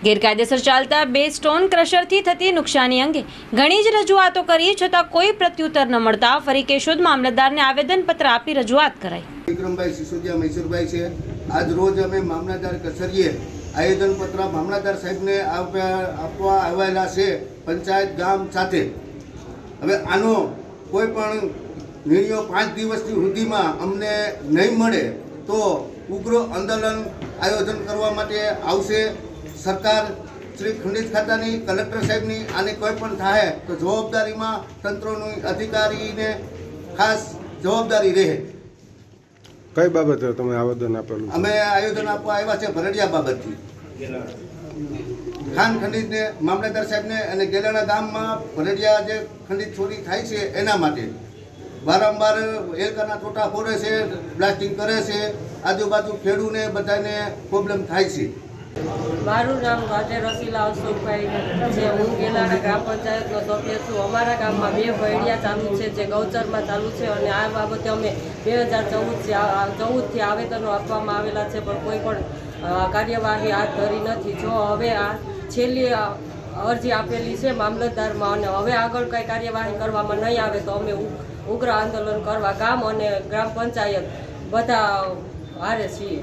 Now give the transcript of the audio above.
ગેરકાયદેસર ચાલતા 2 સ્ટોન ક્રશરથી થતી નુકસાની અંગે ઘણી જ રજૂઆતો કરી છતાં કોઈ પ્રત્યુત્તર ન મળતા ફરી કેશોદ મામલતદારને આવેદનપત્ર આપી રજૂઆત કરાઈ। વિક્રમભાઈ સિસોદિયા મૈસુરભાઈ છે। આજ રોજ અમે મામલતદાર કચેરીએ આવેદનપત્ર મામલતદાર સાહેબને આપવા આવેલા છે પંચાયત ગામ સાથે। હવે આનો કોઈ પણ નિર્ણયો 5 દિવસની સુધીમાં અમને નહીં મળે તો ઉગ્ર આંદોલન આયોજન કરવા માટે આવશે। સરકાર શ્રી ખંડિત ખાતાની કલેક્ટર સાહેબની આની કોઈ પણ થાય તો જવાબદારીમાં તંત્રોની અધિકારીને ખાસ જવાબદારી રહે। કઈ બાબતે તમે આવેદન આપેલું? અમે આયોજન આપવા આવ્યા છે ભરડિયા બાબતથી ખાન ખંડિતને મામલતદાર સાહેબને અને ગેલાણા ગામમાં ભરડિયા જે ખંડિત ચોરી થાય છે એના માટે વારંવાર એલકાના ટોટા ફોડે છે, બ્લાસ્ટિંગ કરે છે, આજુબાજુ ખેડૂને બધાને પ્રોબ્લેમ થાય છે। મારું નામ વાજે રસીલા અશોકભાઈ છે। હું ગેલાણા ગ્રામ પંચાયતનો સભ્ય છું। અમારા ગામમાં 2 ભેડિયા ચાલુ છે જે ગૌચરમાં ચાલુ છે અને આ બાબતે અમે 2014થી આવેદનો આપવામાં આવેલા છે પણ કોઈ પણ કાર્યવાહી હાથ ધરી નથી। જો હવે આ છેલ્લી અરજી આપેલી છે મામલતદારમાં અને હવે આગળ કંઈ કાર્યવાહી કરવામાં નહીં આવે તો અમે ઉગ્ર આંદોલન કરવા ગામ અને ગ્રામ પંચાયત બધા હારે છીએ।